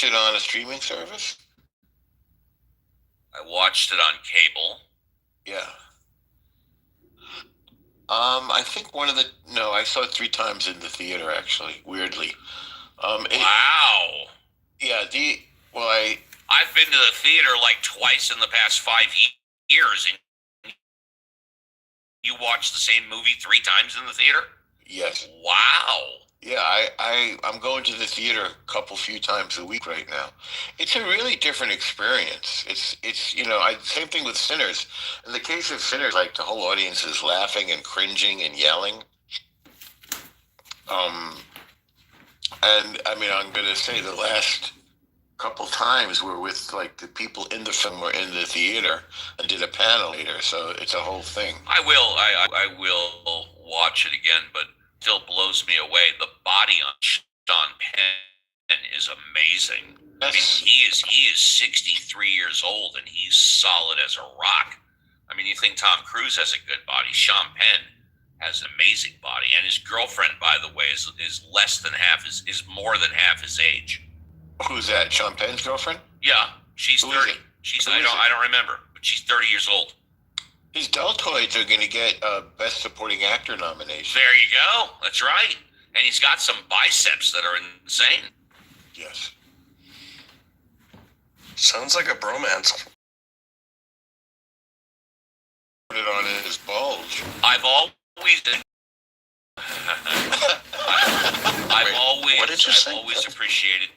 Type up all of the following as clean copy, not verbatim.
it on a streaming service? I watched it on cable. Yeah. I think one of the no, I saw it 3 times in the theater actually. Weirdly, it Wow. yeah the well I I've been to the theater like twice in the past 5 years, and you watched the same movie 3 times in the theater? yes. Wow. Yeah, I'm going to the theater a few times a week right now. It's a really different experience. It's same thing with Sinners. In the case of Sinners, like the whole audience is laughing and cringing and yelling. Um, and I mean, I'm gonna say the last couple times were with like the people in the film were in the theater and did a panel later, so it's a whole thing. I will watch it again, but still blows me away. The body on Sean Penn is amazing. I mean, Yes. he is 63 years old and he's solid as a rock. I mean, you think Tom Cruise has a good body? Sean Penn has an amazing body, and his girlfriend, by the way, is less than half is more than half his age. Who's that? Sean Penn's girlfriend? Yeah, she's Who 30. is it? She's Who is it? I don't remember, but she's 30 years old. His Deltoids are going to get a Best Supporting Actor nomination. There you go. That's right. And he's got some biceps that are insane. Yes. Sounds like a bromance. Put it on his bulge. I've always What did you say? I've always appreciated.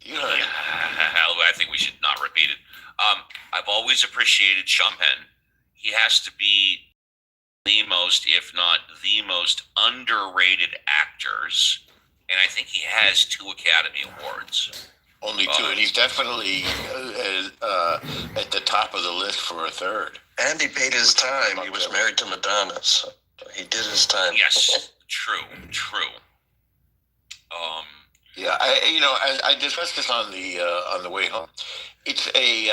You heard it. I think we should not repeat it. I've always appreciated Sean Penn. He has to be the most, if not the most, underrated actors, and I think he has 2 Academy Awards. Only 2, and he's definitely at the top of the list for a third. And he paid his time. He was married to Madonna, so he did his time. Yes, true. Yeah, I discussed this on the way home. It's a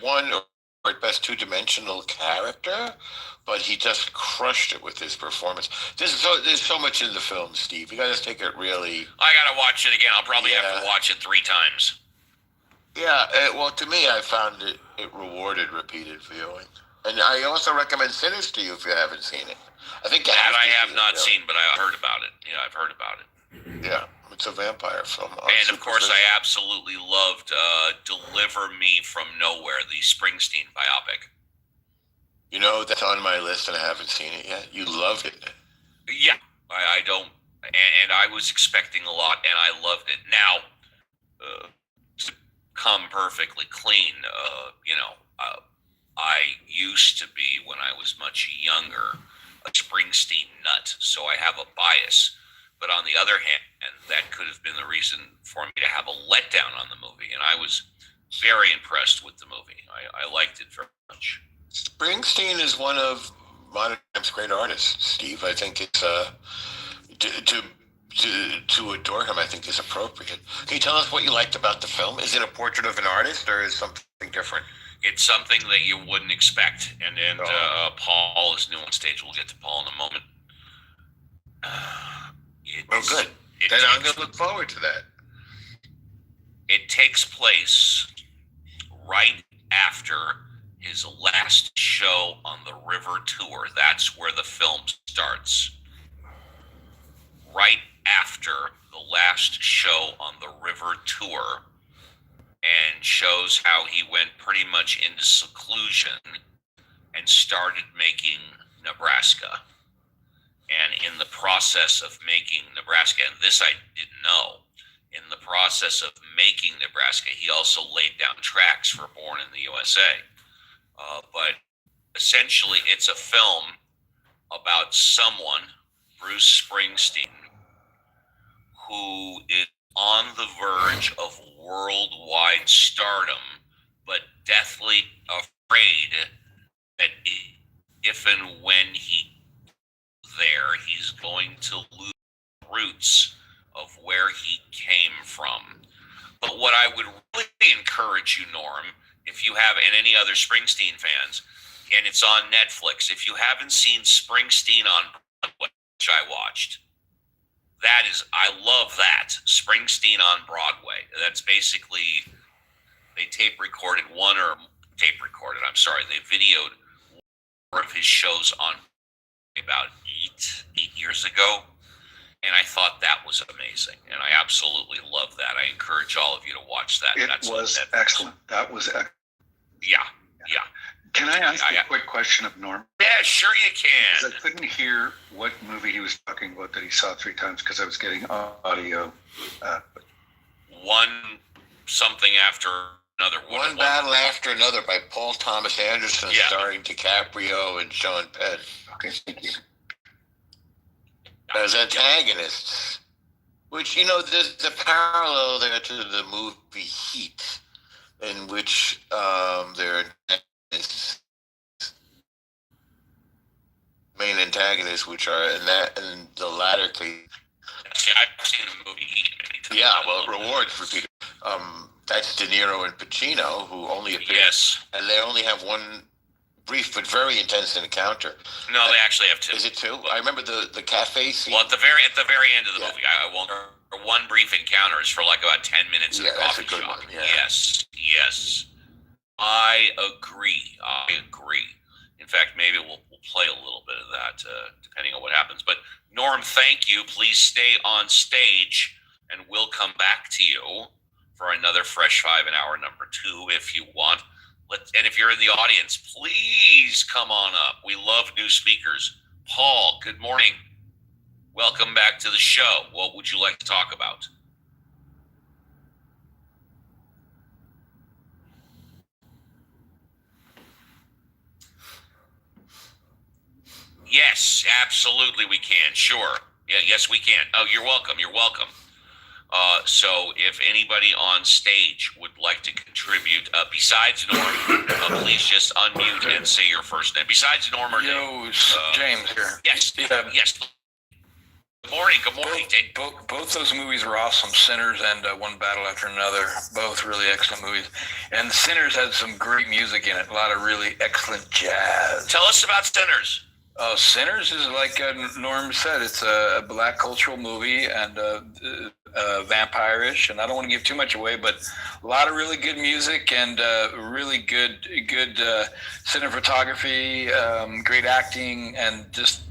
one or at best 2-dimensional character, but he just crushed it with his performance. There's so much in the film, Steve. You got to take it really. I gotta watch it again. I'll probably have to watch it 3 times. Yeah, well, to me, I found it rewarded repeated viewing, and I also recommend Sinners to you if you haven't seen it. I think I have not seen, but I heard about it. Yeah, I've heard about it. Yeah, it's a vampire film. And of course, I absolutely loved "Deliver Me from Nowhere," the Springsteen biopic. You know, that's on my list, and I haven't seen it yet. You loved it. Yeah, I don't, and I was expecting a lot, and I loved it. Now, to come perfectly clean, I used to be, when I was much younger, a Springsteen nut, so I have a bias. But on the other hand, that could have been the reason for me to have a letdown on the movie, and I was very impressed with the movie. I liked it very much. Springsteen is one of modern time's great artists, Steve. I think it's to adore him, I think, is appropriate. Can you tell us what you liked about the film? Is it a portrait of an artist, or is it something different? It's something that you wouldn't expect. And Paul is new on stage. We'll get to Paul in a moment. Good. Then I'm going to look forward to that. It takes place right after his last show on the River Tour. That's where the film starts. Right after the last show on the River Tour, and shows how he went pretty much into seclusion and started making Nebraska. And in the process of making Nebraska, and this I didn't know, in the process of making Nebraska, he also laid down tracks for Born in the USA. But essentially, it's a film about someone, Bruce Springsteen, who is on the verge of worldwide stardom, but deathly afraid that if and when he there, he's going to lose roots of where he came from. But what I would really encourage you, Norm, if you have, and any other Springsteen fans, and it's on Netflix, if you haven't seen Springsteen on Broadway, which I watched, I love that. Springsteen on Broadway. That's basically, they I'm sorry, they videoed one of his shows on about eight years ago. And I thought that was amazing. And I absolutely love that. I encourage all of you to watch that. It was excellent. That was excellent. Yeah. Can I ask a quick question of Norm? Yeah, sure you can. I couldn't hear what movie he was talking about that he saw 3 times because I was getting audio. One something after another. One Battle After Another by Paul Thomas Anderson, starring DiCaprio and Sean Penn. Okay, thank you. As antagonists, which, there's the parallel there to the movie Heat, in which their main antagonists, which are in the latter case. See, I've seen the movie Heat many times. Yeah, well, rewards for Peter. That's De Niro and Pacino, who only appear. Yes. And they only have one brief but very intense encounter. No, they actually have 2. Is it 2? I remember the cafe scene. Well, at the very end of the movie, I won't. One brief encounter is for like about 10 minutes in a coffee that's a good shop. one. Yeah. Yes. I agree. In fact, maybe we'll play a little bit of that depending on what happens. But Norm, thank you. Please stay on stage, and we'll come back to you for another Fresh 5 in hour number 2 if you want. And if you're in the audience, please come on up. We love new speakers. Paul, good morning. Welcome back to the show. What would you like to talk about? Yes, absolutely we can. Sure. Yeah, yes, we can. Oh, you're welcome. So if anybody on stage would like to contribute, besides Norm, please just unmute and say your first name. Besides Norm or Yo, James here. Yes. Good morning, Dave. Both those movies were awesome. Sinners and One Battle After Another. Both really excellent movies. And Sinners had some great music in it. A lot of really excellent jazz. Tell us about Sinners. Sinners is like Norm said. It's a black cultural movie and vampire-ish. And I don't want to give too much away, but a lot of really good music and really good cinematography, great acting, and just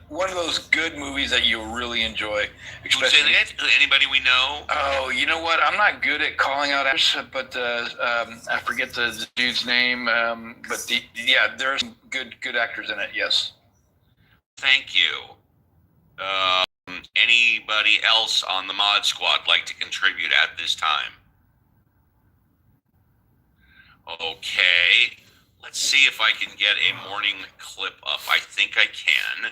one of those good movies that you really enjoy. Who's in it? Anybody we know? Oh, you know what? I'm not good at calling out actors, but I forget the dude's name. But there are some good actors in it. Yes. Thank you. Anybody else on the Mod Squad like to contribute at this time? Okay. Let's see if I can get a morning clip up. I think I can.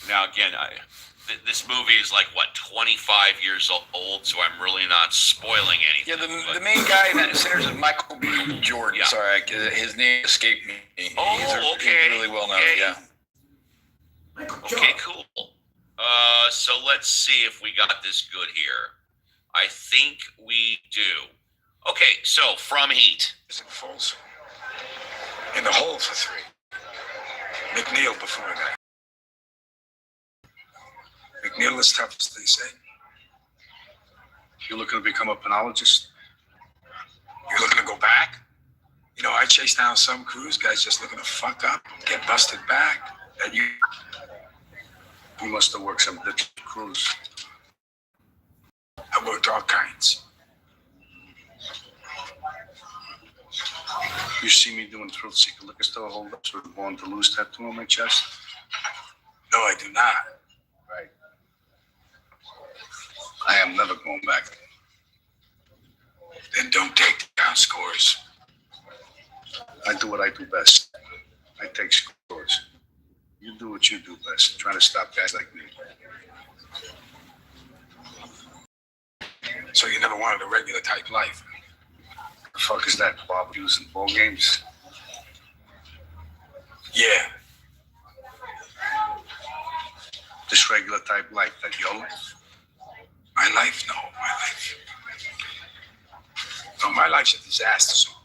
Now, again, this movie is like, 25 years old, so I'm really not spoiling anything. Yeah, the main guy in that Sinners is Michael B. Jordan. Yeah. Sorry, his name escaped me. Okay. He's really well known, yeah. Okay, cool. So let's see if we got this good here. I think we do. Okay, so from Heat. In Folsom. In the hole for 3. McNeil before that. McNeil is tough, as they say. You're looking to become a penologist? You're looking to go back? I chase down some crews, guys just looking to fuck up, get busted back. And you must have worked some bitch crews. I worked all kinds. You see me doing thrill seeker liquor store holdups with a Born to Lose tattoo on my chest? No, I do not. Right. I am never going back. Then don't take down scores. I do what I do best. I take scores. You do what you do best, trying to stop guys like me. So you never wanted a regular type life? The fuck is that? Barbecues and ball games? Yeah. This regular type life, that your life? My life? No, my life. No, my life's a disaster zone.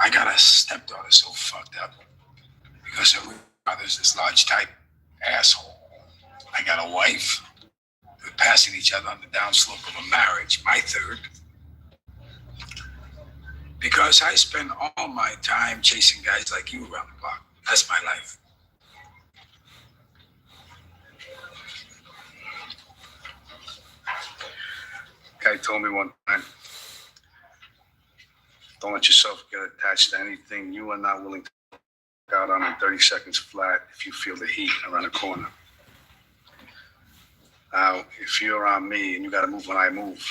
I got a stepdaughter so fucked up because her father's this large type. asshole. I got a wife. We're passing each other on the downslope of a marriage, my third. Because I spend all my time chasing guys like you around the block. That's my life. Guy told me one time, don't let yourself get attached to anything you are not willing to work out on in 30 seconds flat if you feel the heat around the corner. Now, if you're on me and you got to move when I move,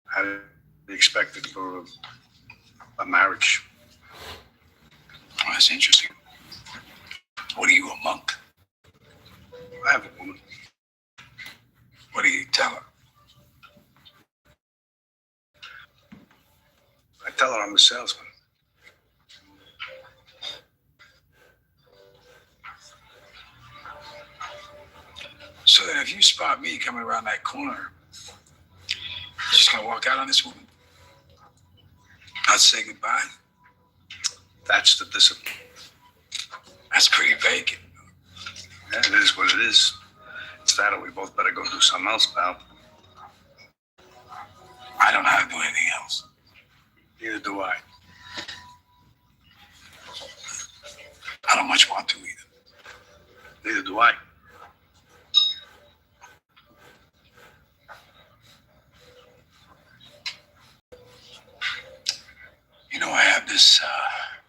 how do you expect it for a marriage? Oh, that's interesting. What are you, a monk? I have a woman. What do you tell her? I tell her I'm a salesman. So that if you spot me coming around that corner, you're just gonna walk out on this woman? Not say goodbye? That's the discipline. That's pretty vacant. Yeah, it is what it is. It's that or we both better go do something else, pal. I don't know how to do anything else. Neither do I. I don't much want to either. Neither do I. You know, I have this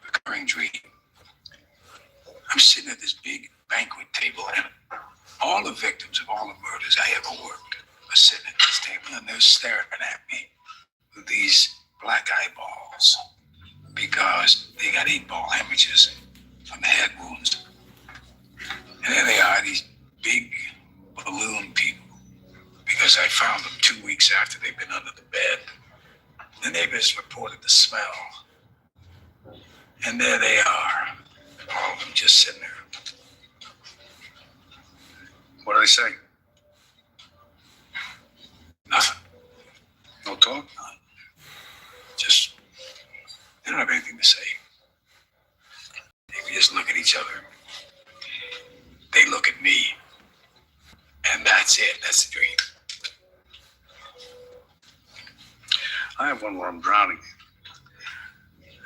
recurring dream. I'm sitting at this big banquet table, and all the victims of all the murders I ever worked are sitting at this table, and they're staring at me with these black eyeballs because they got 8-ball hemorrhages from the head wounds. And there they are, these big balloon people, because I found them 2 weeks after they'd been under the bed. The neighbors reported the smell. And there they are, all of them just sitting there. What do they say? Nothing. No talk? Just, they don't have anything to say. They just look at each other. They look at me. And that's it. That's the dream. I have one where I'm drowning.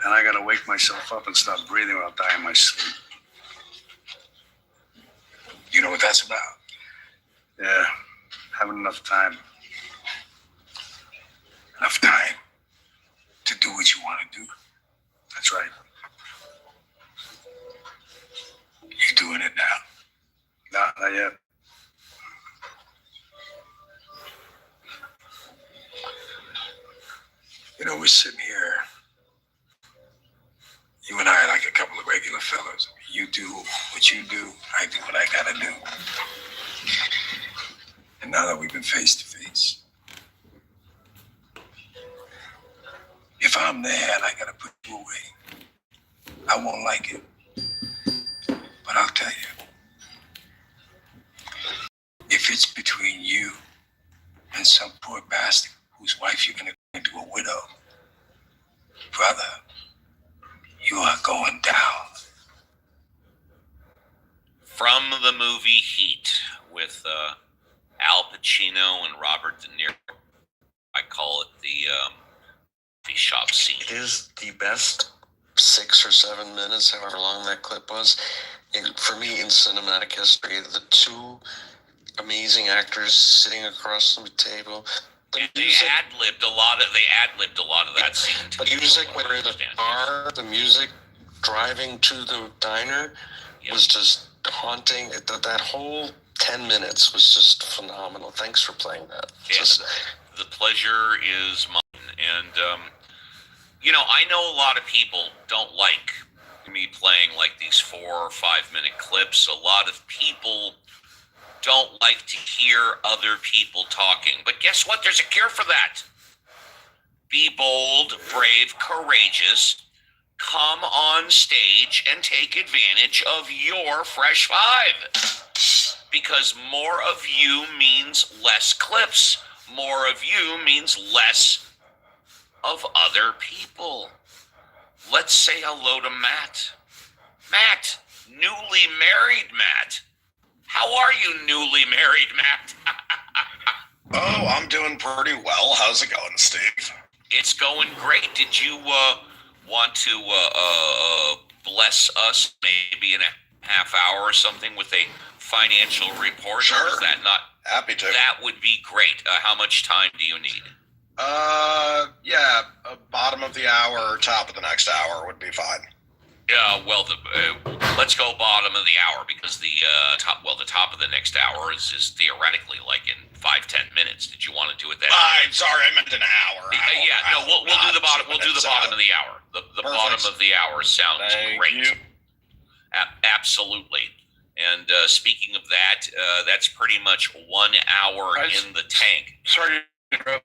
And I gotta wake myself up and stop breathing or I'll die in my sleep. You know what that's about? Yeah, having enough time. Enough time to do what you want to do. That's right. You're doing it now. Not yet. You know, we're sitting here. You and I are like a couple of regular fellas. You do what you do. I do what I gotta do. And now that we've been face to face, if I'm there and I gotta put you away, I won't like it. But I'll tell you, if it's between you and some poor bastard whose wife you're gonna turn into a widow, brother, you are going down. From the movie Heat with Al Pacino and Robert De Niro. I call it the coffee shop scene. It is the best 6 or 7 minutes, however long that clip was. For me, in cinematic history, the two amazing actors sitting across the table. They ad-libbed a lot of that scene. But music, whether the car, the music driving to the diner was just haunting. That whole 10 minutes was just phenomenal. Thanks for playing that. Yes, the pleasure is mine. And, you know, I know a lot of people don't like me playing like these 4 or 5 minute clips. A lot of people don't like to hear other people talking. But guess what? There's a cure for that. Be bold, brave, courageous. Come on stage and take advantage of your Fresh Five. Because more of you means less clips. More of you means less of other people. Let's say hello to Matt. Matt, newly married Matt. How are you, newly married, Matt? Oh, I'm doing pretty well. How's it going, Steve? It's going great. Did you want to bless us maybe in a half hour or something with a financial report? Sure. Or is that not? Happy to. That would be great. How much time do you need? Yeah, bottom of the hour or top of the next hour would be fine. Yeah, well, let's go bottom of the hour because the top of the next hour is theoretically like in 5-10 minutes. Did you want to do it then? I'm sorry, I meant an hour. We'll do the bottom. We'll do the bottom of the hour. The bottom of the hour sounds great. You. Absolutely. And speaking of that, that's pretty much 1 hour in the tank. Sorry to interrupt.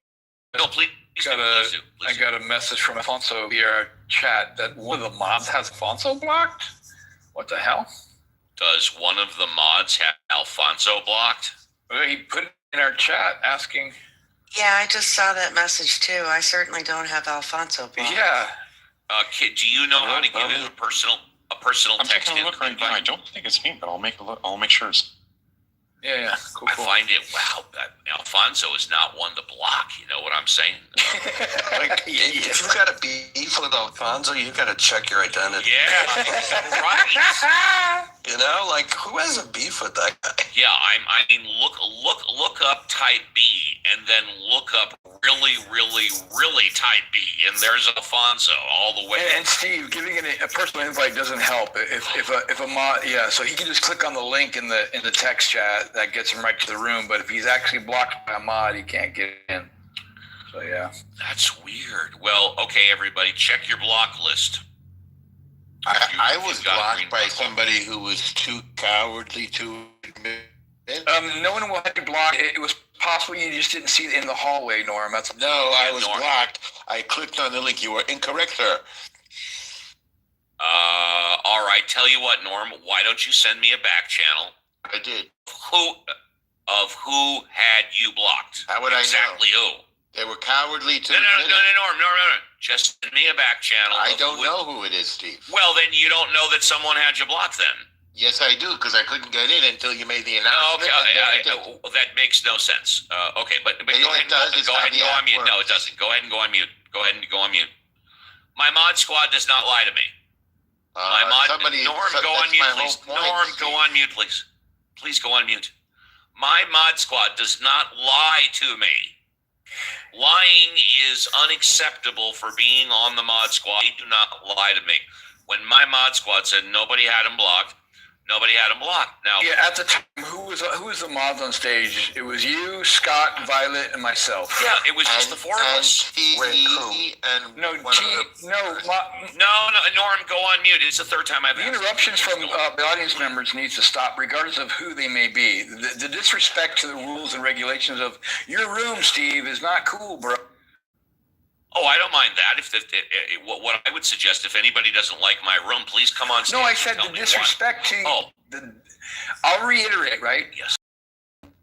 No, please. I got a message from Alfonso via our chat that one of the mods has Alfonso blocked. What the hell? Does one of the mods have Alfonso blocked? Well, he put it in our chat asking. Yeah, I just saw that message too. I certainly don't have Alfonso blocked. Yeah. Kid, do you know how to give him a personal I'm text taking a look right now. I don't think it's me, but I'll make a look. I'll make sure it's. Yeah. Cool. I find it, wow, Alfonso is not one to block. You know what I'm saying? Like, if you've got a beef with Alfonso, you've got to check your identity. Yeah, right. You know, like, who has a beef with that guy? Yeah, I mean, look up type B, and then look up really type B, and there's Alfonso all the way. And Steve, giving it a personal invite doesn't help. If a mod, so he can just click on the link in the text chat that gets him right to the room. But if he's actually blocked by a mod, he can't get in. So yeah, that's weird. Well, okay, everybody, check your block list. I was blocked by somebody who was too cowardly to admit it. No one will have you blocked. It was possible you just didn't see it in the hallway, Norm. That's No, I was blocked. I clicked on the link. You were incorrect, sir. All right. Tell you what, Norm. Why don't you send me a back channel? I did. Who had you blocked? How would exactly I know? Who? They were cowardly to No, admit it. Norm. Just send me a back channel. I don't know who it is, Steve. Well, then you don't know that someone had you blocked then. Yes, I do, because I couldn't get in until you made the announcement. Okay, that makes no sense. Okay, but go ahead and go on mute. No, it doesn't. Go ahead and go on mute. Go ahead and go on mute. My mod squad does not lie to me. Norm, go on mute, please. Norm, go on mute, please. Please go on mute. My mod squad does not lie to me. Lying is unacceptable for being on the mod squad. They do not lie to me. When my mod squad said nobody had him blocked, nobody had him blocked. Now, yeah, at the time, who was the mods on stage? It was you, Scott, Violet, and myself. Yeah, it was just the four of us. No, Norm, go on mute. It's the third time I've asked. The interruptions from the audience members needs to stop, regardless of who they may be. The disrespect to the rules and regulations of your room, Steve, is not cool, bro. Oh, I don't mind that. What I would suggest, if anybody doesn't like my room, please come on stage. No, I said the disrespect to. I'll reiterate, right? Yes.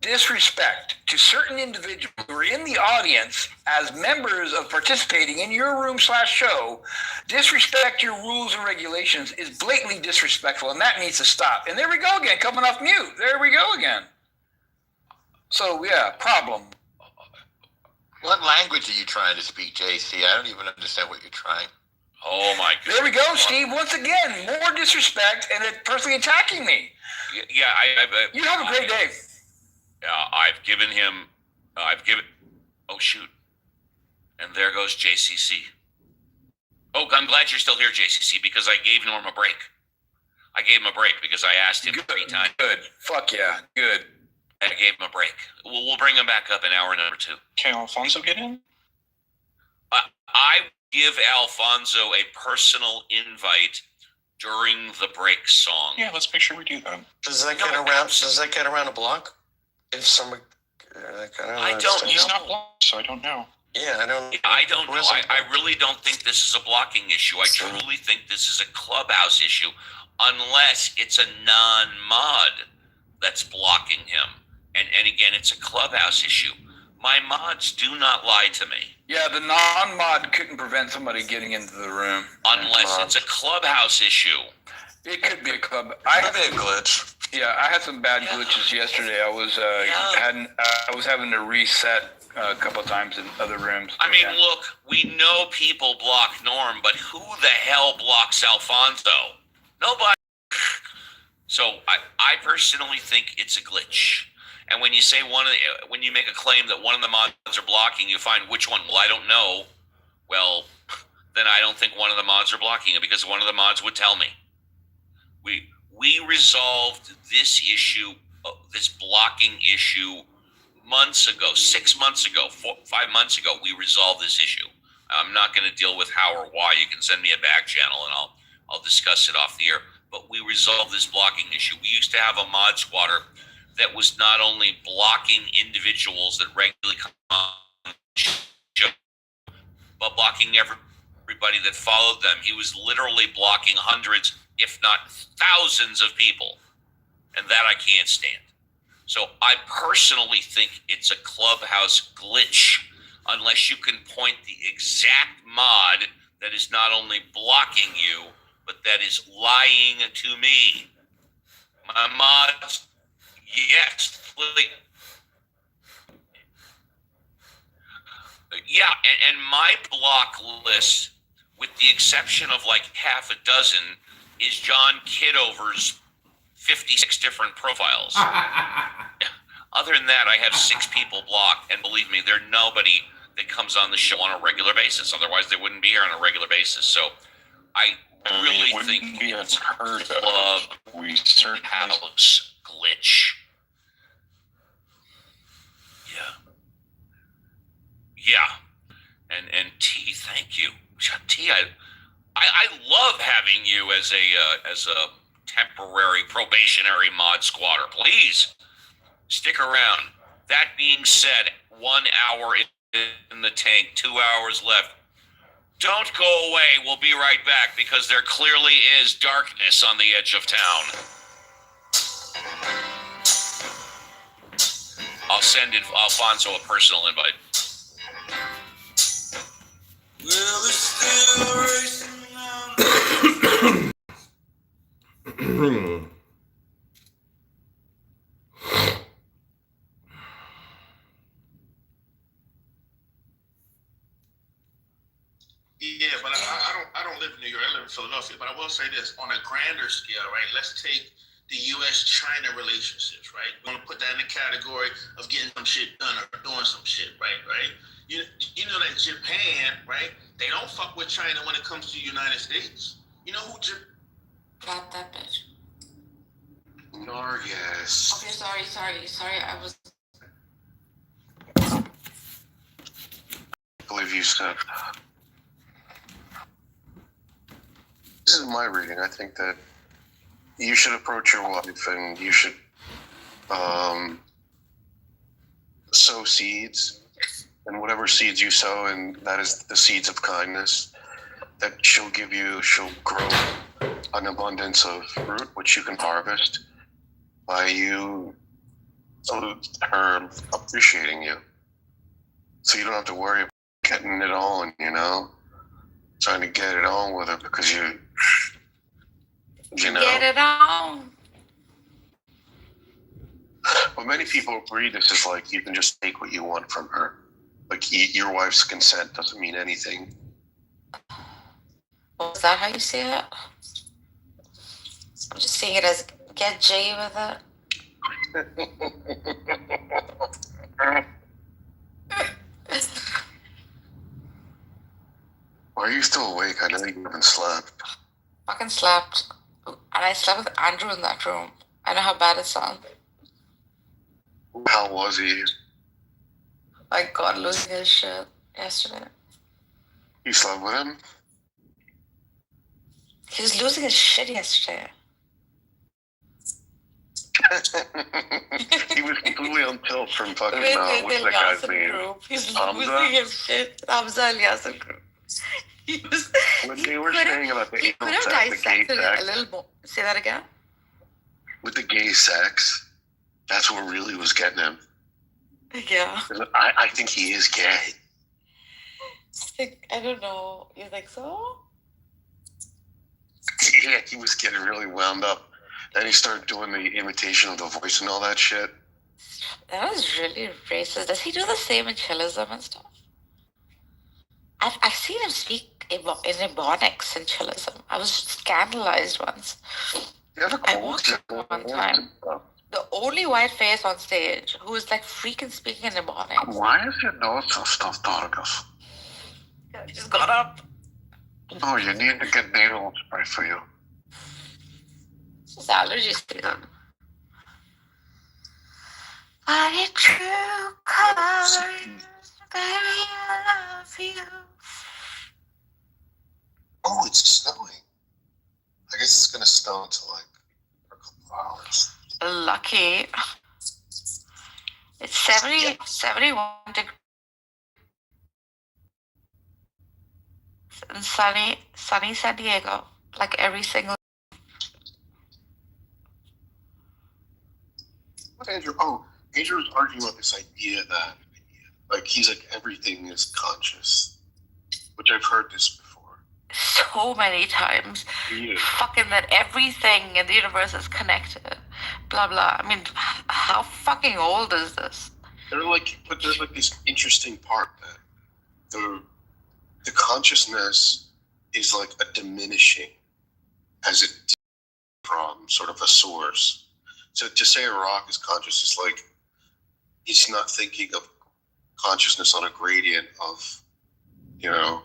Disrespect to certain individuals who are in the audience as members of participating in your room/show. Disrespect your rules and regulations is blatantly disrespectful, and that needs to stop. And there we go again, coming off mute. There we go again. So yeah, problem. What language are you trying to speak, JC? I don't even understand what you're trying. Oh my God. There we go, Steve. Once again, more disrespect and it personally attacking me. Yeah, you have a great day. Yeah, I've given him. Oh shoot! And there goes JCC. Oh, I'm glad you're still here, JCC, because I gave Norm a break. I gave him a break because I asked him 3 times. Good. Fuck yeah. Good. I gave him a break. We'll bring him back up in hour number 2. Can Alfonso get in? I give Alfonso a personal invite during the break song. Yeah, let's make sure we do that. Does that get around a block? If someone, I don't know. He's not blocked, so I don't know. Yeah, I don't. I don't know. I really don't think this is a blocking issue. I truly think this is a clubhouse issue, unless it's a non-mod that's blocking him. And again, it's a clubhouse issue. My mods do not lie to me. Yeah, the non-mod couldn't prevent somebody getting into the room. Unless it's a clubhouse issue. It could be a club. It could be a glitch. Yeah, I had some bad glitches yesterday. I was having to reset a couple of times in other rooms. I mean, look, we know people block Norm, but who the hell blocks Alfonso? Nobody. So I personally think it's a glitch. And when you say when you make a claim that one of the mods are blocking, you find which one. Well, I don't know. Well, then I don't think one of the mods are blocking it because one of the mods would tell me. We resolved this issue, this blocking issue, months ago, 6 months ago, 5 months ago. We resolved this issue. I'm not going to deal with how or why. You can send me a back channel and I'll discuss it off the air. But we resolved this blocking issue. We used to have a mod squatter that was not only blocking individuals that regularly come on the show, but blocking everybody that followed them. He was literally blocking hundreds, if not thousands of people. And that I can't stand. So I personally think it's a Clubhouse glitch unless you can point the exact mod that is not only blocking you, but that is lying to me. My mods, yes, please. Yeah, and my block list, with the exception of like half a dozen, is John Kitover's 56 different profiles. Other than that, I have 6 people blocked, and believe me, there's nobody that comes on the show on a regular basis. Otherwise, they wouldn't be here on a regular basis. So I really think it's a We certainly Clubhouse glitch. Yeah. And T, thank you. T, I love having you as a temporary probationary mod squatter. Please stick around. That being said, 1 hour in the tank, 2 hours left. Don't go away. We'll be right back because there clearly is darkness on the edge of town. I'll send Alfonso a personal invite. Well, it's still racing on. Yeah, but I don't live in New York. I live in Philadelphia. But I will say this: on a grander scale, right? Let's take the U.S.-China relationships, right? We want to put that in the category of getting some shit done or doing some shit, right? You know that Japan, right? They don't fuck with China when it comes to the United States. You know who? Got that bitch. Nargis. Okay, sorry. I was. I believe you said. This is my reading. I think that you should approach your wife and you should sow seeds, and whatever seeds you sow, and that is the seeds of kindness, that she'll grow an abundance of fruit which you can harvest by you her appreciating you. So you don't have to worry about getting it on, trying to get it on with her because you know. Get it on. But many people agree this is like you can just take what you want from her. Like your wife's consent doesn't mean anything. Was that how you see it? I'm just seeing it as get Jay with it. Why are you still awake? I know you haven't slept. Fucking slept. And I slept with Andrew in that room. I know how bad it sounds. How was he? My God, losing his shit yesterday. You slept with him? He was losing his shit yesterday. He was completely on tilt from fucking, what's that guy's name? Group. He's Hamza? losing his shit. Hamza and Yasin group. He was, When they were saying about the he could have anal sex, the gay dissected it sex, a little more. Say that again? with the gay sex, that's what really was getting him. Yeah. I think he is gay. I don't know. You think so? Yeah, he was getting really wound up. And he started doing the imitation of the voice and all that shit. That was really racist. Does he do the same in chillism and stuff? I've seen him speak in Ebonics in chillism. I was scandalized once. I walked in one time. The only white face on stage who was like freaking speaking in Ebonics. Why is your nose so stuffed, Argus? I just got up. Oh, you need to get nasal spray for you. It's just allergy season. My true colors, baby, I love you. Oh, it's snowing. I guess it's gonna snow until like a couple of hours. Lucky. It's 71 degrees and sunny San Diego, like every single. What Andrew? Oh, Andrew was arguing about this idea that, like, he's like everything is conscious, which I've heard this before. So many times. Yeah. Fucking that everything in the universe is connected. Blah blah. I mean, how fucking old is this? But there's like this interesting part that the consciousness is like a diminishing as it from sort of a source. So to say a rock is conscious is like it's not thinking of consciousness on a gradient of, you know,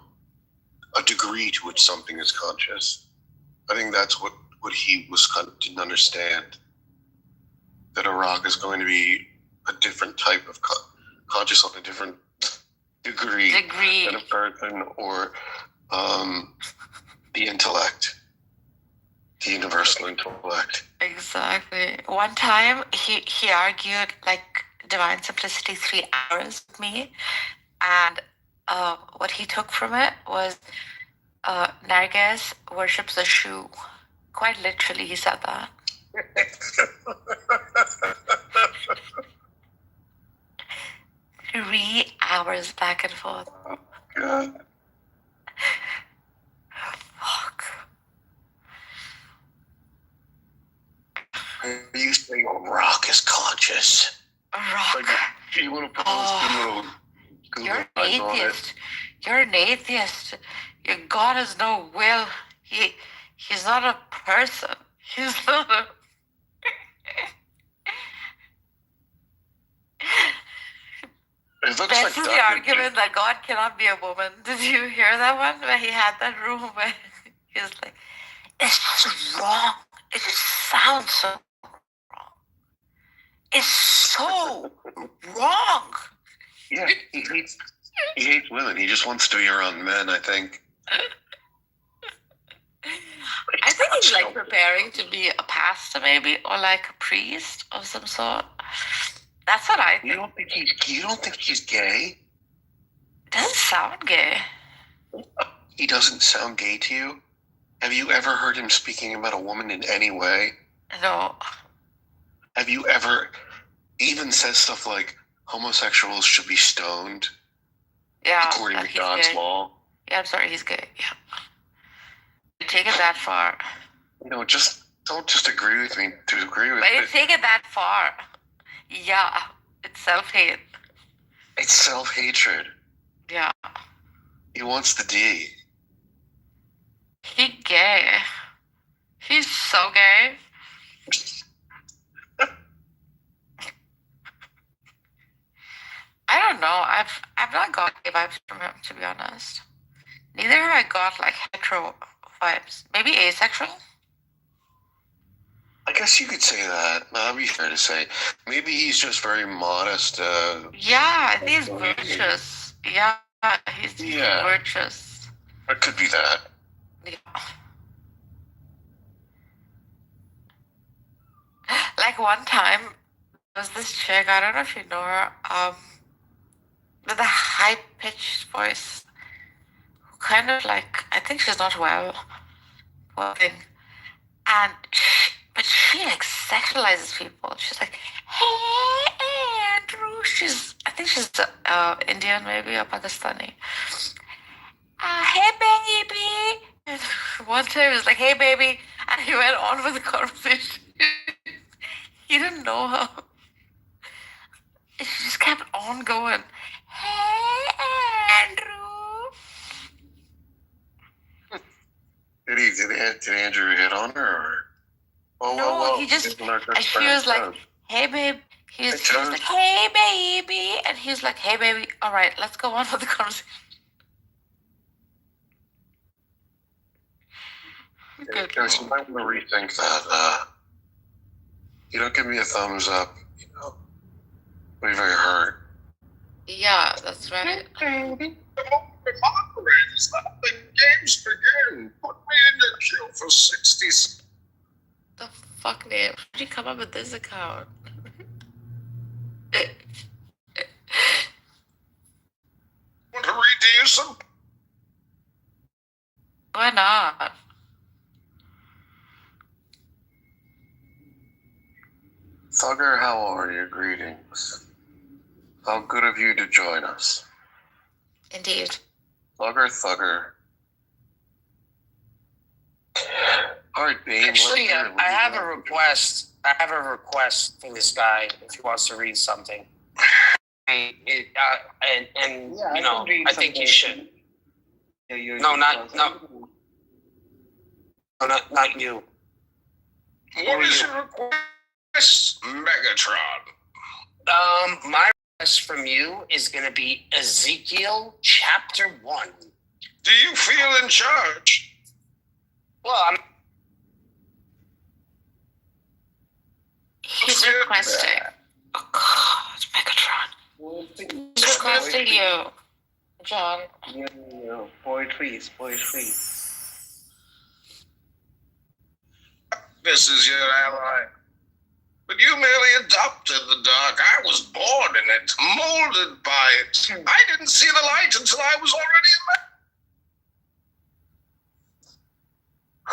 a degree to which something is conscious. I think that's what he was kind of didn't understand. That a rock is going to be a different type of conscious on a different degree than a person or the intellect, the universal intellect. Exactly. One time he argued like divine simplicity 3 hours with me, and what he took from it was Nargis worships a shoe. Quite literally, he said that. 3 hours back and forth. Oh, God. Fuck. You say a rock is conscious. A rock. Like, you want to put those two little You're an eyes on it. atheist. You're an atheist. Your God has no will. He's not a person. He's not a... It looks This like is the Dr. argument that God cannot be a woman. Did you hear that one? Where he had that room where he was like, it's just wrong. It just sounds so wrong. It's so wrong. Yeah, he hates women. He just wants to be around men, I think. I think he's like preparing to be a pastor maybe, or like a priest of some sort. That's what I think. You don't think he's gay? It doesn't sound gay. He doesn't sound gay to you? Have you ever heard him speaking about a woman in any way? No. Have you ever even said stuff like homosexuals should be stoned? Yeah. According to he's God's gay. law? Yeah, I'm sorry, he's gay. Yeah. Take it that far. No, don't just agree with me to agree with But it. take it that far. Yeah. It's self-hate. It's self-hatred. Yeah. He wants the D. He gay. He's so gay. I don't know. I've not got gay vibes from him, to be honest. Neither have I got like hetero vibes. Maybe asexual. I guess you could say that. That'd be fair to say. Maybe he's just very modest. Yeah, I think he's virtuous. Yeah, he's virtuous. It could be that. Yeah. Like one time, there was this chick, I don't know if you know her, with a high-pitched voice, who kind of like, I think she's not well, poor thing. And but she like sexualizes people. She's like, hey, Andrew. I think she's Indian maybe or Pakistani. Hey, baby. And one time he was like, hey, baby. And he went on with the conversation. He didn't know her. And she just kept on going. Hey, Andrew. Did Andrew hit on her or? Oh, No, he just, and she was like, hey, babe. He was like, hey, baby. And he was like, hey, baby. All right, let's go on with the conversation. Good. Guys, you might want to rethink that. You don't give me a thumbs up, you know. Be very hurt. Yeah, that's right. Moderators, let the games begin. Put me in the queue for 60s. The fuck name? How did you come up with this account? Want to read to you some? Why not? Thugger, how are you? Greetings. How good of you to join us. Indeed. Thugger. All right, Bane. Actually, I have a request. I have a request for this guy if he wants to read something. I think you should. No, not you. What is your request, Megatron? My request from you is going to be Ezekiel chapter 1. Do you feel in charge? Well, He's requesting. Oh, God, Megatron. He's requesting you, John. No. Boy, please. This is your ally. But you merely adopted the dark. I was born in it, molded by it. I didn't see the light until I was already in my...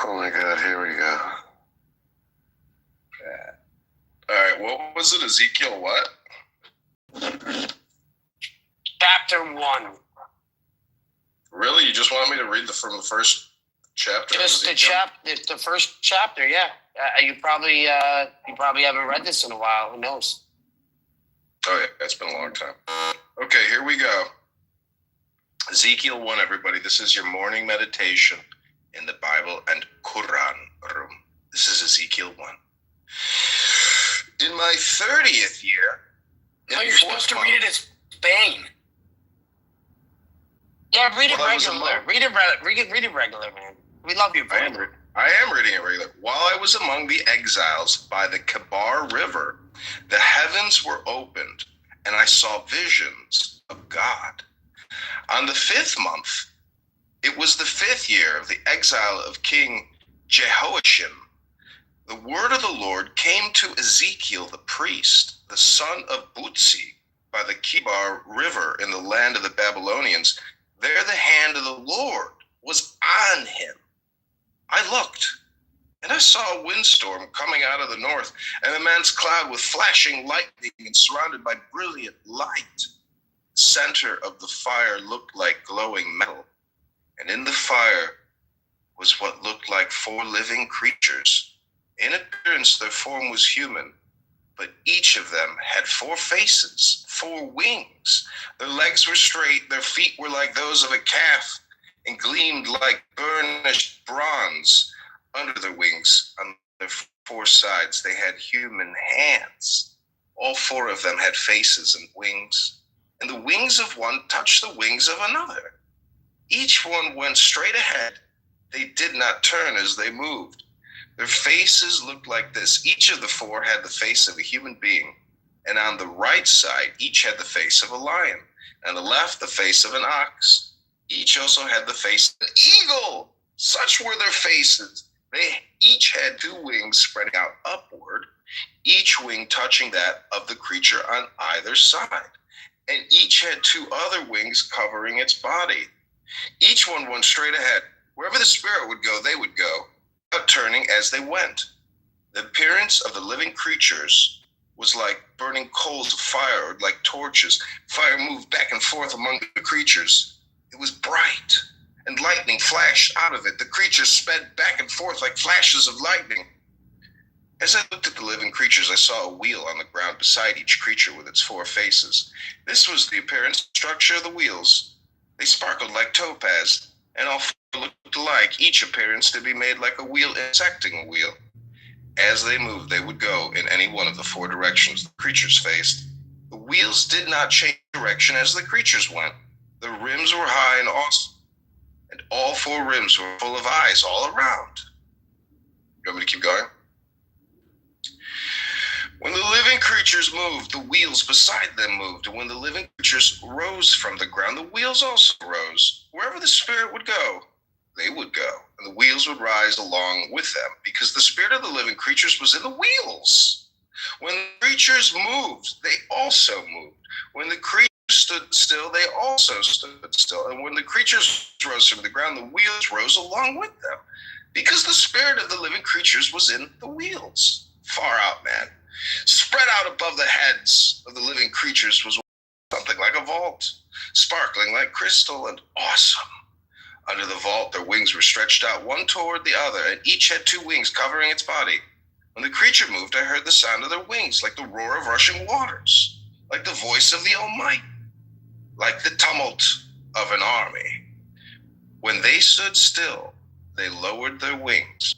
Oh my God, here we go. All right, what was it? Ezekiel what? chapter 1. Really? You just want me to read from the first chapter? Just the first chapter, yeah. You probably haven't read this in a while. Who knows? Oh, yeah, it's been a long time. Okay, here we go. Ezekiel 1, everybody. This is your morning meditation in the Bible and Quran room. This is Ezekiel 1. In my 30th year... No, you're supposed to read it as Bane. Yeah, read it regular. Read it regular, man. We love you, Bane. I am reading it regular. While I was among the exiles by the Kitover River, the heavens were opened, and I saw visions of God. On the 5th month, it was the 5th year of the exile of King Jehoiakim. The word of the Lord came to Ezekiel the priest, the son of Butzi, by the Kitover River in the land of the Babylonians. There the hand of the Lord was on him. I looked, and I saw a windstorm coming out of the north, and a man's cloud with flashing lightning and surrounded by brilliant light. The center of the fire looked like glowing metal, and in the fire was what looked like 4 living creatures. In appearance, their form was human, but each of them had 4 faces, 4 wings. Their legs were straight, their feet were like those of a calf, and gleamed like burnished bronze. Under their wings, on their 4 sides, they had human hands. All 4 of them had faces and wings, and the wings of one touched the wings of another. Each one went straight ahead. They did not turn as they moved. Their faces looked like this. Each of the 4 had the face of a human being, and on the right side, each had the face of a lion, and on the left, the face of an ox. Each also had the face of an eagle. Such were their faces. They each had 2 wings spreading out upward, each wing touching that of the creature on either side, and each had 2 other wings covering its body. Each one went straight ahead. Wherever the spirit would go, they would go, without turning as they went. The appearance of the living creatures was like burning coals of fire, or like torches. Fire moved back and forth among the creatures. It was bright, and lightning flashed out of it. The creatures sped back and forth like flashes of lightning. As I looked at the living creatures, I saw a wheel on the ground beside each creature with its 4 faces. This was the appearance and structure of the wheels. They sparkled like topaz, and all 4 looked alike, each appearance to be made like a wheel intersecting a wheel. As they moved, they would go in any one of the 4 directions the creatures faced. The wheels did not change direction as the creatures went. The rims were high and awesome, and all 4 rims were full of eyes all around. You want me to keep going? When the living creatures moved, the wheels beside them moved, and when the living creatures rose from the ground, the wheels also rose. Wherever the spirit would go, they would go, and the wheels would rise along with them, because the spirit of the living creatures was in the wheels. When the creatures moved, they also moved. When the creatures stood still, they also stood still. And when the creatures rose from the ground, the wheels rose along with them, because the spirit of the living creatures was in the wheels. Far out, man. Spread out above the heads of the living creatures was something like a vault, sparkling like crystal and awesome. Under the vault, their wings were stretched out one toward the other, and each had 2 wings covering its body. When the creature moved, I heard the sound of their wings, like the roar of rushing waters, like the voice of the Almighty, like the tumult of an army. When they stood still, they lowered their wings.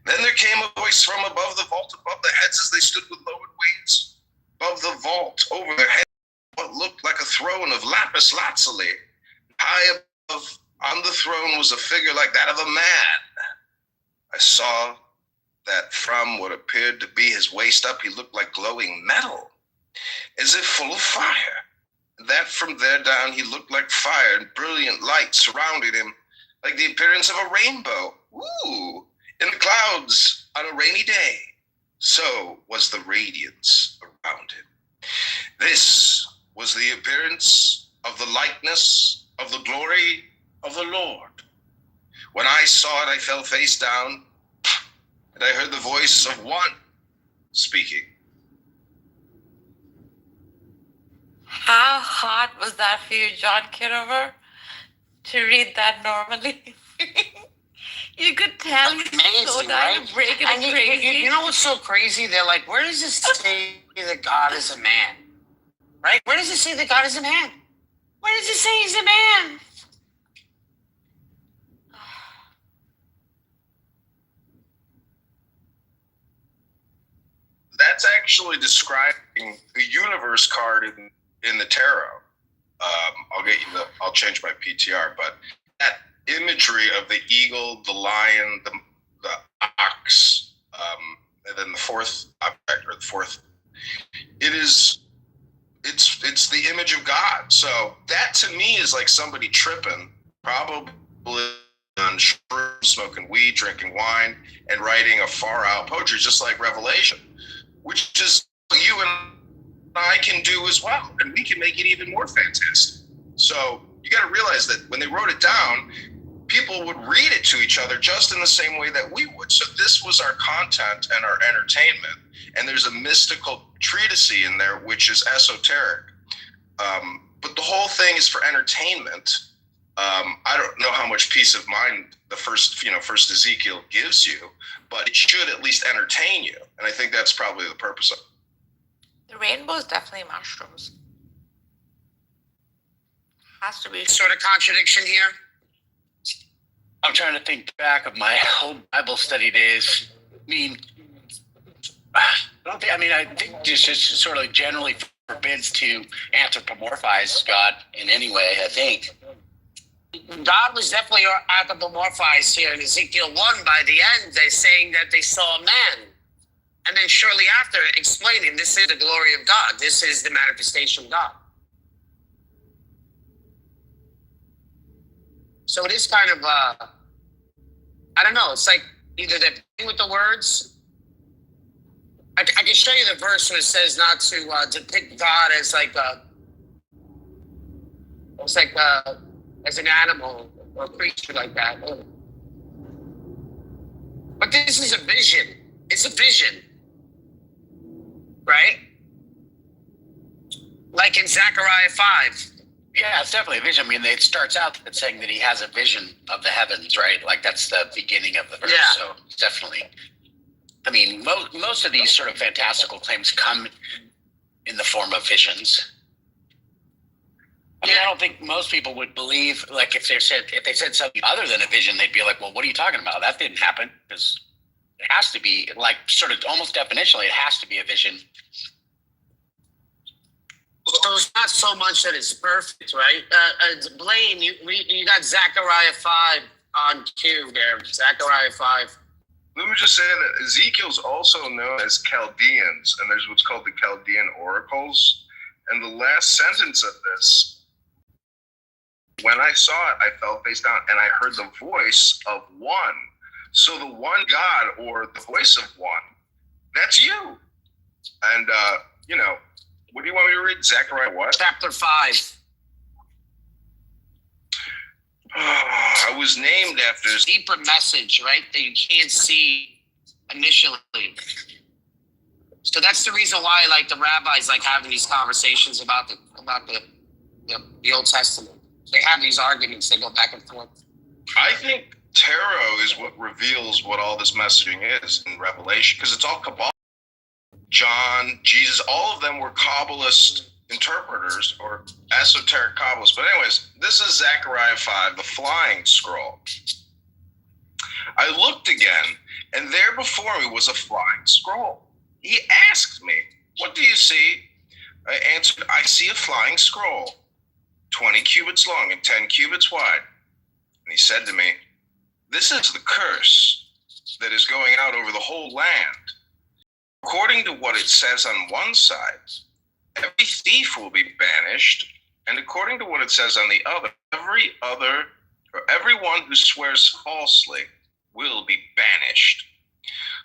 Then there came a voice from above the vault, above the heads as they stood with lowered wings. Above the vault, over their heads, what looked like a throne of lapis lazuli. High above, on the throne, was a figure like that of a man. I saw that from what appeared to be his waist up, he looked like glowing metal, as if full of fire. That from there down, he looked like fire, and brilliant light surrounded him, like the appearance of a rainbow. Ooh! In the clouds on a rainy day, so was the radiance around him. This was the appearance of the likeness of the glory of the Lord. When I saw it, I fell face down, and I heard the voice of one speaking. How hard was that for you, John Kitover, to read that normally? You could tell he's so Amazing, down right? to break it And crazy. you know what's so crazy? They're like, where does it say that God is a man? Right? Where does it say that God is a man? Where does it say he's a man? That's actually describing the universe card in the tarot. I'll change my PTR, but that imagery of the eagle, the lion, the ox, and then the 4th object, or the 4th, it's the image of God. So that to me is like somebody tripping, probably on shrooms, smoking weed, drinking wine, and writing a far out poetry, just like Revelation, which is what you and I can do as well, and we can make it even more fantastic. So you got to realize that when they wrote it down, people would read it to each other just in the same way that we would. So this was our content and our entertainment. And there's a mystical treatise in there, which is esoteric. But the whole thing is for entertainment. I don't know how much peace of mind the first Ezekiel gives you, but it should at least entertain you. And I think that's probably the purpose of it. The rainbow is definitely mushrooms. Has to be. Sort of contradiction here. I'm trying to think back of my old Bible study days. I think this just sort of generally forbids to anthropomorphize God in any way, I think. God was definitely anthropomorphized here in Ezekiel 1. By the end, they're saying that they saw a man. And then shortly after, explaining this is the glory of God. This is the manifestation of God. So it is kind of, I don't know, it's like either they're playing with the words. I can show you the verse where it says not to depict God as as an animal or a creature like that. But this is a vision. It's a vision. Right? Like in Zechariah 5. Yeah, it's definitely a vision. It starts out saying that he has a vision of the heavens, right? Like that's the beginning of the verse. Yeah. So definitely. I mean, most of these sort of fantastical claims come in the form of visions. I mean, I don't think most people would believe, like, if they said something other than a vision, they'd be like, well, what are you talking about? That didn't happen. Because it has to be, like, sort of almost definitionally, it has to be a vision. So it's not so much that it's perfect, right? Blaine, you got Zechariah 5 on cue there. Zechariah 5. Let me just say that Ezekiel's also known as Chaldeans, and there's what's called the Chaldean oracles. And the last sentence of this, when I saw it, I fell face down, and I heard the voice of one. So the one God, or the voice of one, that's you. And, what do you want me to read? Zechariah what? Chapter 5. I was named after this Deeper message, right? That you can't see initially. So that's the reason why, like, the rabbis like having these conversations about the Old Testament. They have these arguments. They go back and forth. I think tarot is what reveals what all this messaging is in Revelation, because it's all Kabbalah. John, Jesus, all of them were Kabbalist interpreters or esoteric Kabbalists. But anyways, this is Zechariah 5, the flying scroll. I looked again, and there before me was a flying scroll. He asked me, what do you see? I answered, I see a flying scroll, 20 cubits long and 10 cubits wide. And he said to me, this is the curse that is going out over the whole land. According to what it says on one side, every thief will be banished, and according to what it says on the other, everyone who swears falsely will be banished.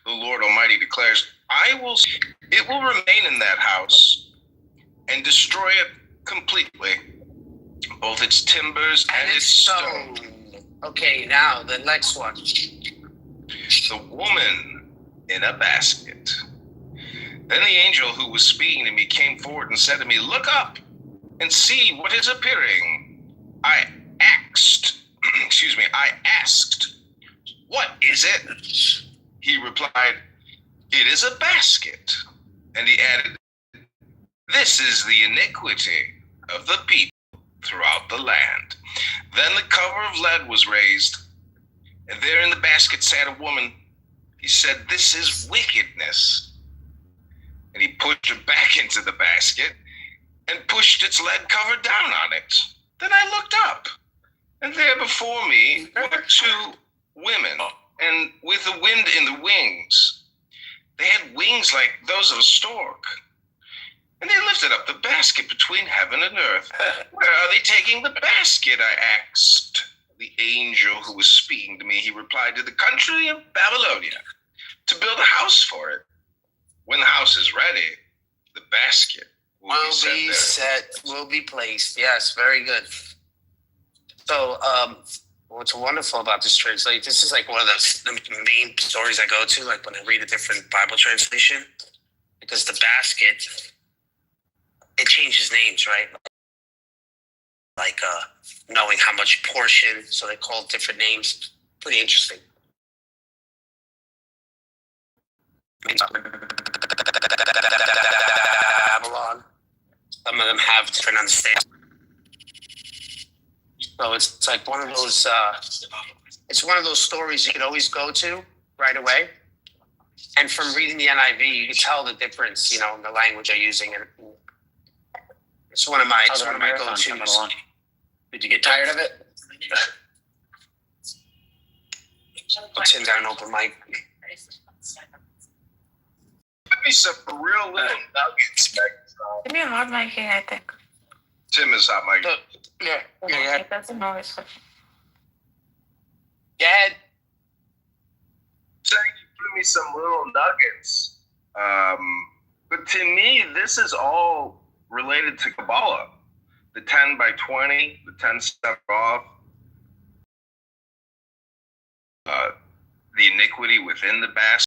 The Lord Almighty declares, it will remain in that house and destroy it completely, both its timbers and its stone. Okay, now the next one. The woman in a basket. Then the angel who was speaking to me came forward and said to me, look up and see what is appearing. I asked, what is it? He replied, it is a basket. And he added, this is the iniquity of the people throughout the land. Then the cover of lead was raised, and there in the basket sat a woman. He said, this is wickedness. And he pushed it back into the basket and pushed its lead cover down on it. Then I looked up, and there before me were two women, and with the wind in the wings. They had wings like those of a stork. And they lifted up the basket between heaven and earth. Where are they taking the basket? I asked the angel who was speaking to me. He replied, to the country of Babylonia, to build a house for it. When the house is ready, the basket will be placed. Yes, very good. So, what's wonderful about this translation, this is like one of the main stories I go to, like when I read a different Bible translation, because the basket, it changes names, right? Like knowing how much portion, so they call it different names. Pretty interesting. Babylon. Some of them have different understanding. So it's like one of those. It's one of those stories you can always go to right away. And from reading the NIV, you can tell the difference, in the language they're using. And it's one of my go-tos. Did you get tired of it? Put Tim down open mic. Give me some real little nuggets. Give me a hard miking, I think. Tim is hot mic. Yeah. It doesn't always work. Go ahead. Saying you give me some little nuggets. But to me, this is all related to Kabbalah. The 10 by 20, the 10 step off, the iniquity within the basket.